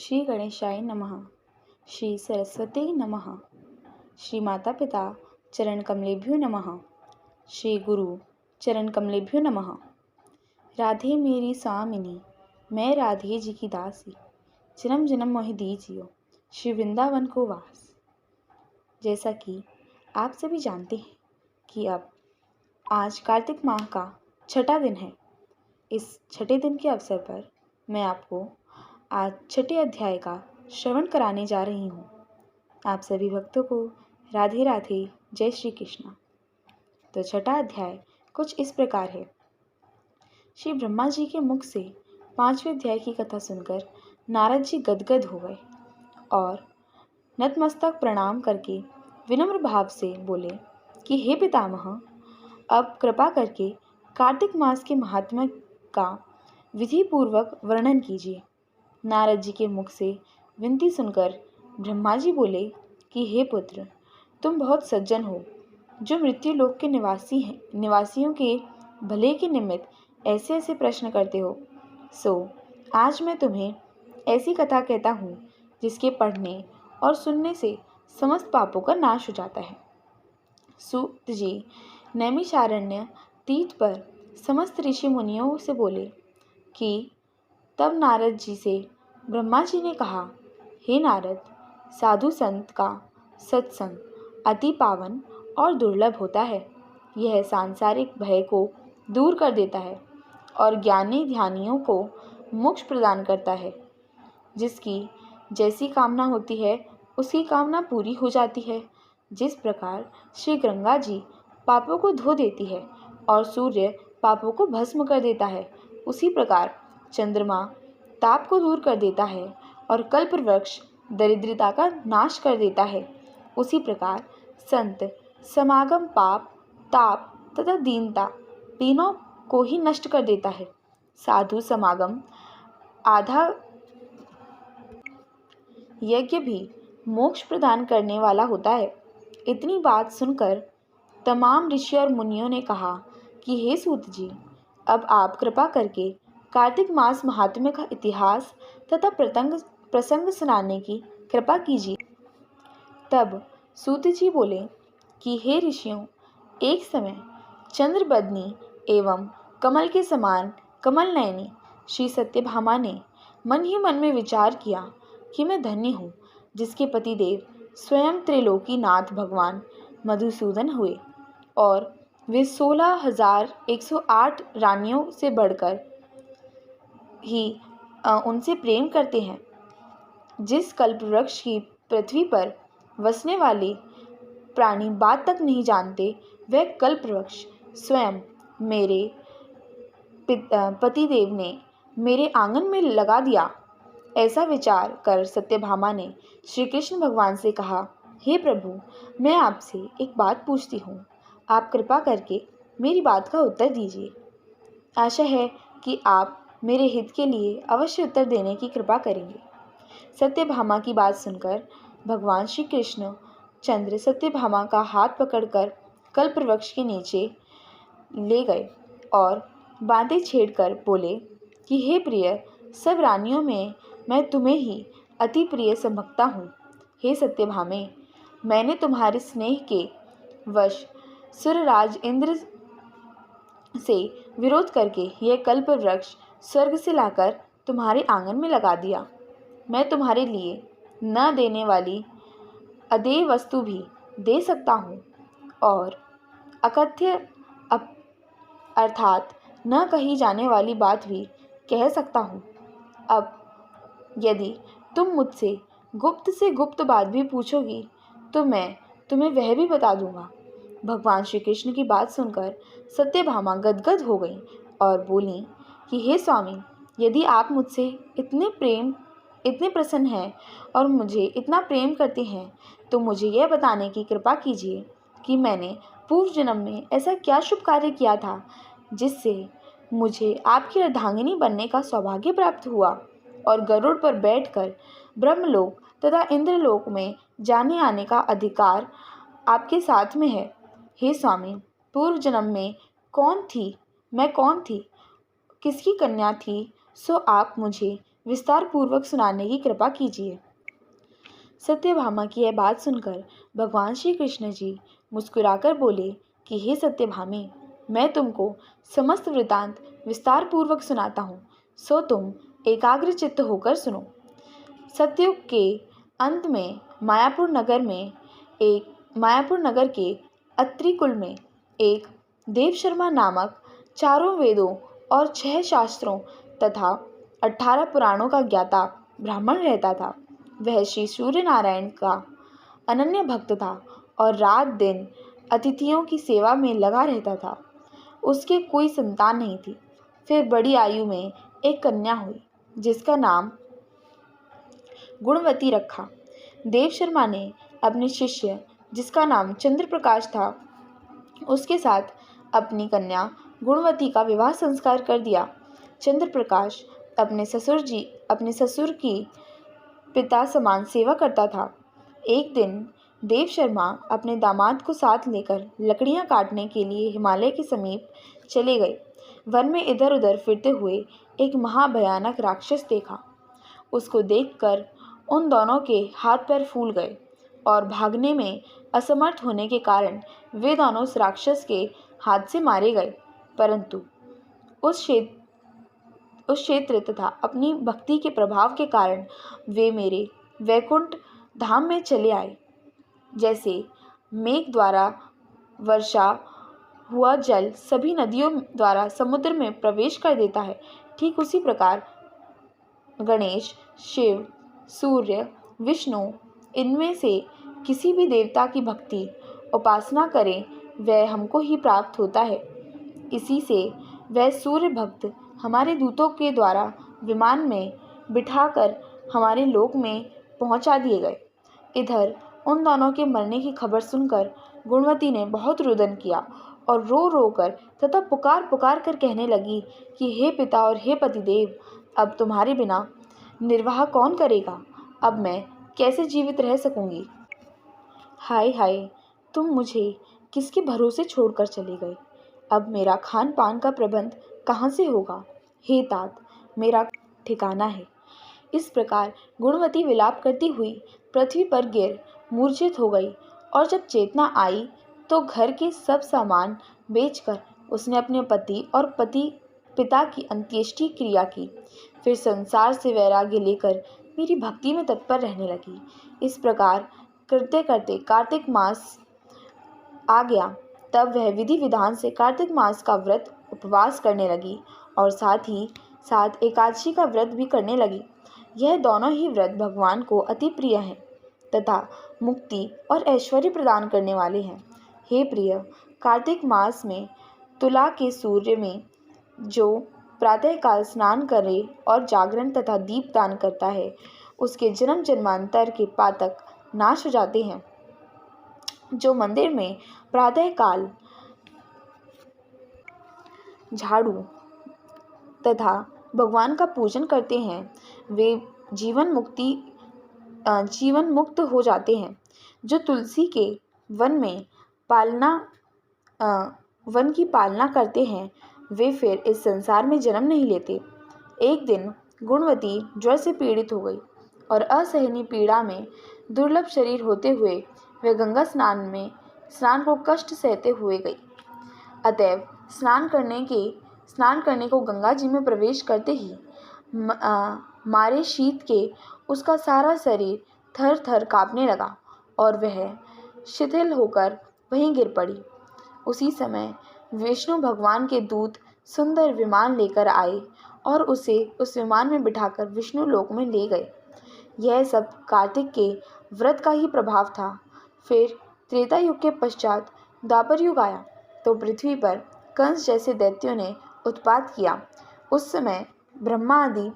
श्री गणेशाय नमः। श्री सरस्वती नमः। श्री माता पिता चरण कमलेभ्यो नमः। श्री गुरु चरण कमलेभ्यो नमः। राधे मेरी स्वामिनी, मैं राधे जी की दासी, जन्म जन्म मोहि दीजियो श्री वृंदावन को वास। जैसा कि आप सभी जानते हैं कि अब आज कार्तिक माह का छठा दिन है। इस छठे दिन के अवसर पर मैं आपको आज छठे अध्याय का श्रवण कराने जा रही हूँ। आप सभी भक्तों को राधे राधे, जय श्री कृष्ण। तो छठा अध्याय कुछ इस प्रकार है। श्री ब्रह्मा जी के मुख से पांचवें अध्याय की कथा सुनकर नारद जी गदगद हो गए और नतमस्तक प्रणाम करके विनम्र भाव से बोले कि हे पितामह, अब कृपा करके कार्तिक मास के महात्म्य का विधि पूर्वक वर्णन कीजिए। नारद जी के मुख से विनती सुनकर ब्रह्मा जी बोले कि हे पुत्र, तुम बहुत सज्जन हो, जो मृत्यु लोक के निवासियों के भले के निमित्त ऐसे ऐसे प्रश्न करते हो। सो आज मैं तुम्हें ऐसी कथा कहता हूँ जिसके पढ़ने और सुनने से समस्त पापों का नाश हो जाता है। सूत जी नैमिषारण्य तीर्थ पर समस्त ऋषि मुनियों से बोले कि तब नारद जी से ब्रह्मा जी ने कहा, हे नारद, साधु संत का सत्संग अति पावन और दुर्लभ होता है। यह सांसारिक भय को दूर कर देता है और ज्ञानी ध्यानियों को मोक्ष प्रदान करता है। जिसकी जैसी कामना होती है उसकी कामना पूरी हो जाती है। जिस प्रकार श्री गंगा जी पापों को धो देती है और सूर्य पापों को भस्म कर देता है, उसी प्रकार चंद्रमा ताप को दूर कर देता है और कल्प वृक्ष दरिद्रता का नाश कर देता है। उसी प्रकार संत समागम पाप, ताप तथा दीनता तीनों को ही नष्ट कर देता है। साधु समागम आधा यज्ञ भी मोक्ष प्रदान करने वाला होता है। इतनी बात सुनकर तमाम ऋषि और मुनियों ने कहा कि हे सूत जी, अब आप कृपा करके कार्तिक मास महात्म्य का इतिहास तथा प्रसंग सुनाने की कृपा कीजिए। तब सूत जी बोले कि हे ऋषियों, एक समय चंद्रबदनी एवं कमल के समान कमल नयनी श्री सत्यभामा ने मन ही मन में विचार किया कि मैं धन्य हूँ, जिसके पतिदेव स्वयं त्रिलोकीनाथ भगवान मधुसूदन हुए और वे 16,108 रानियों से बढ़कर ही उनसे प्रेम करते हैं। जिस कल्प वृक्ष की पृथ्वी पर वसने वाले प्राणी बात तक नहीं जानते, वह कल्प वृक्ष स्वयं मेरे पतिदेव ने मेरे आंगन में लगा दिया। ऐसा विचार कर सत्यभामा ने श्री कृष्ण भगवान से कहा, हे प्रभु, मैं आपसे एक बात पूछती हूँ, आप कृपा करके मेरी बात का उत्तर दीजिए। आशा है कि आप मेरे हित के लिए अवश्य उत्तर देने की कृपा करेंगे। सत्यभामा की बात सुनकर भगवान श्री कृष्ण चंद्र सत्यभामा का हाथ पकड़कर कल्प वृक्ष के नीचे ले गए और बातें छेड़कर बोले कि हे प्रिय, सब रानियों में मैं तुम्हें ही अति प्रिय समझता हूँ। हे सत्यभामे, मैंने तुम्हारे स्नेह के वश सुरराज इंद्र से विरोध करके यह कल्प वृक्ष स्वर्ग से लाकर तुम्हारे आंगन में लगा दिया। मैं तुम्हारे लिए न देने वाली अदेय वस्तु भी दे सकता हूँ और अकथ्य अर्थात न कही जाने वाली बात भी कह सकता हूँ। अब यदि तुम मुझसे गुप्त से गुप्त बात भी पूछोगी तो मैं तुम्हें वह भी बता दूंगा। भगवान श्री कृष्ण की बात सुनकर सत्यभामा गदगद हो गई और बोली कि हे स्वामी, यदि आप मुझसे इतने प्रसन्न हैं और मुझे इतना प्रेम करते हैं तो मुझे यह बताने की कृपा कीजिए कि मैंने पूर्व जन्म में ऐसा क्या शुभ कार्य किया था जिससे मुझे आपकी अर्धांगिनी बनने का सौभाग्य प्राप्त हुआ और गरुड़ पर बैठकर ब्रह्मलोक तथा इंद्रलोक में जाने आने का अधिकार आपके साथ में है। हे स्वामी, पूर्व जन्म में मैं कौन थी, किसकी कन्या थी, सो आप मुझे विस्तार पूर्वक सुनाने की कृपा कीजिए। सत्यभामा की यह बात सुनकर भगवान श्री कृष्ण जी मुस्कुराकर बोले कि हे सत्यभामे, मैं तुमको समस्त वृतांत विस्तार पूर्वक सुनाता हूँ, सो तुम एकाग्र चित्त होकर सुनो। सतयुग के अंत में मायापुर नगर के अत्रि कुल में एक देवशर्मा नामक 4 वेदों और 6 शास्त्रों तथा 18 पुराणों का ज्ञाता ब्राह्मण रहता था। वह श्री सूर्य नारायण का अनन्य भक्त था और रात दिन अतिथियों की सेवा में लगा रहता था। उसके कोई संतान नहीं थी। फिर बड़ी आयु में एक कन्या हुई जिसका नाम गुणवती रखा। देवशर्मा ने अपने शिष्य, जिसका नाम चंद्र प्रकाश था, उसके साथ अपनी कन्या गुणवती का विवाह संस्कार कर दिया। चंद्र प्रकाश अपने ससुर की पिता समान सेवा करता था। एक दिन देवशर्मा अपने दामाद को साथ लेकर लकड़ियां काटने के लिए हिमालय के समीप चले गए। वन में इधर उधर फिरते हुए एक महाभयानक राक्षस देखा। उसको देखकर उन दोनों के हाथ पैर फूल गए और भागने में असमर्थ होने के कारण वे दोनों उस राक्षस के हाथ से मारे गए। परंतु उस क्षेत्र तथा अपनी भक्ति के प्रभाव के कारण वे मेरे वैकुंठ धाम में चले आए। जैसे मेघ द्वारा वर्षा हुआ जल सभी नदियों द्वारा समुद्र में प्रवेश कर देता है, ठीक उसी प्रकार गणेश, शिव, सूर्य, विष्णु, इनमें से किसी भी देवता की भक्ति उपासना करें वह हमको ही प्राप्त होता है। इसी से वह सूर्य भक्त हमारे दूतों के द्वारा विमान में बिठाकर हमारे लोक में पहुंचा दिए गए। इधर उन दोनों के मरने की खबर सुनकर गुणवती ने बहुत रुदन किया और रो रो कर तथा पुकार पुकार कर कहने लगी कि हे पिता और हे पतिदेव, अब तुम्हारे बिना निर्वाह कौन करेगा? अब मैं कैसे जीवित रह सकूंगी? हाय हाय, तुम मुझे किसके भरोसे छोड़कर चले गए? अब मेरा खान पान का प्रबंध कहाँ से होगा? हे तात, मेरा ठिकाना है। इस प्रकार गुणवती विलाप करती हुई पृथ्वी पर गिर मूर्छित हो गई और जब चेतना आई तो घर के सब सामान बेचकर उसने अपने पति और पिता की अंत्येष्टि क्रिया की। फिर संसार से वैराग्य लेकर मेरी भक्ति में तत्पर रहने लगी। इस प्रकार करते करते कार्तिक मास आ गया। तब वह विधि विधान से कार्तिक मास का व्रत उपवास करने लगी और साथ ही साथ एकादशी का व्रत भी करने लगी। यह दोनों ही व्रत भगवान को अति प्रिय हैं तथा मुक्ति और ऐश्वर्य प्रदान करने वाले हैं। हे प्रिय, कार्तिक मास में तुला के सूर्य में जो प्रातःकाल स्नान करे और जागरण तथा दीप दान करता है, उसके जन्म जन्मांतर के पातक नाश हो जाते हैं। जो मंदिर में प्रातःकाल झाड़ू तथा भगवान का पूजन करते हैं, वे जीवन मुक्त हो जाते हैं। जो तुलसी के वन की पालना करते हैं, वे फिर इस संसार में जन्म नहीं लेते। एक दिन गुणवती ज्वर से पीड़ित हो गई और असहनीय पीड़ा में दुर्लभ शरीर होते हुए वह गंगा स्नान को कष्ट सहते हुए गई। अतएव स्नान करने को गंगा जी में प्रवेश करते ही मारे शीत के उसका सारा शरीर थर थर कांपने लगा और वह शिथिल होकर वहीं गिर पड़ी। उसी समय विष्णु भगवान के दूत सुंदर विमान लेकर आए और उसे उस विमान में बिठाकर विष्णु लोक में ले गए। यह सब कार्तिक के व्रत का ही प्रभाव था। फिर त्रेता युग के पश्चात द्वापर युग आया तो पृथ्वी पर कंस जैसे दैत्यों ने उत्पात किया। उस समय ब्रह्मा आदि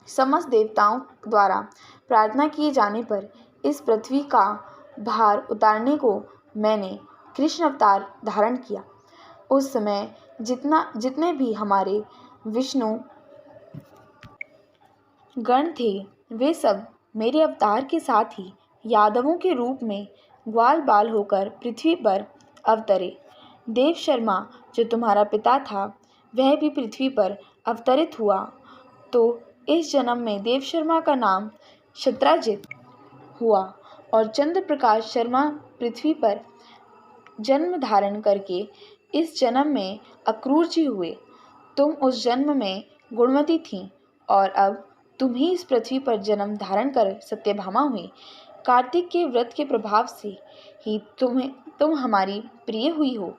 समस्त देवताओं द्वारा प्रार्थना किए जाने पर इस पृथ्वी का भार उतारने को मैंने कृष्ण अवतार धारण किया। उस समय जितने भी हमारे विष्णु गण थे, वे सब मेरे अवतार के साथ ही यादवों के रूप में ग्वाल बाल होकर पृथ्वी पर अवतरे। देव शर्मा, जो तुम्हारा पिता था, वह भी पृथ्वी पर अवतरित हुआ तो इस जन्म में देव शर्मा का नाम शत्राजित हुआ और चंद्र प्रकाश शर्मा पृथ्वी पर जन्म धारण करके इस जन्म में अक्रूर जी हुए। तुम उस जन्म में गुणवती थीं और अब तुम ही इस पृथ्वी पर जन्म धारण कर सत्यभामा हुई। कार्तिक के व्रत के प्रभाव से ही तुम हमारी प्रिय हुई हो।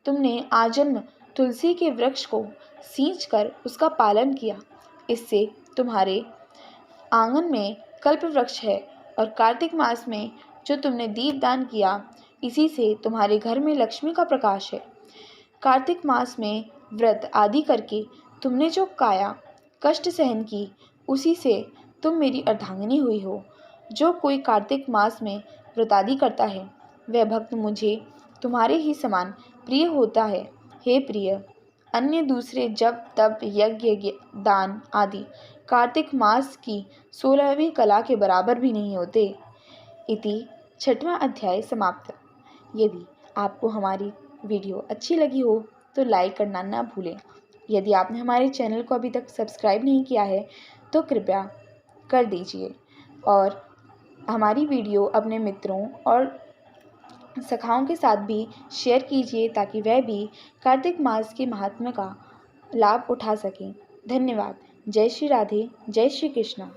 तुमने आजन्म तुलसी के वृक्ष को सींच कर उसका पालन किया। इससे तुम्हारे आंगन में कल्प वृक्ष है और कार्तिक मास में जो तुमने दीपदान किया, इसी से तुम्हारे घर में लक्ष्मी का प्रकाश है। कार्तिक मास में व्रत आदि करके तुमने जो काया कष्ट सहन की, उसी से तुम मेरी अर्धांगिनी हुई हो। जो कोई कार्तिक मास में व्रत आदि करता है, वह भक्त मुझे तुम्हारे ही समान प्रिय होता है। हे प्रिय, अन्य दूसरे जप तप यज्ञ दान आदि कार्तिक मास की 16वीं कला के बराबर भी नहीं होते। इति 6वां अध्याय समाप्त। यदि आपको हमारी वीडियो अच्छी लगी हो तो लाइक करना ना भूलें। यदि आपने हमारे चैनल को अभी तक सब्सक्राइब नहीं किया है तो कृपया कर दीजिए और हमारी वीडियो अपने मित्रों और सखाओं के साथ भी शेयर कीजिए ताकि वह भी कार्तिक मास के महात्म्य का लाभ उठा सकें। धन्यवाद। जय श्री राधे, जय श्री कृष्णा।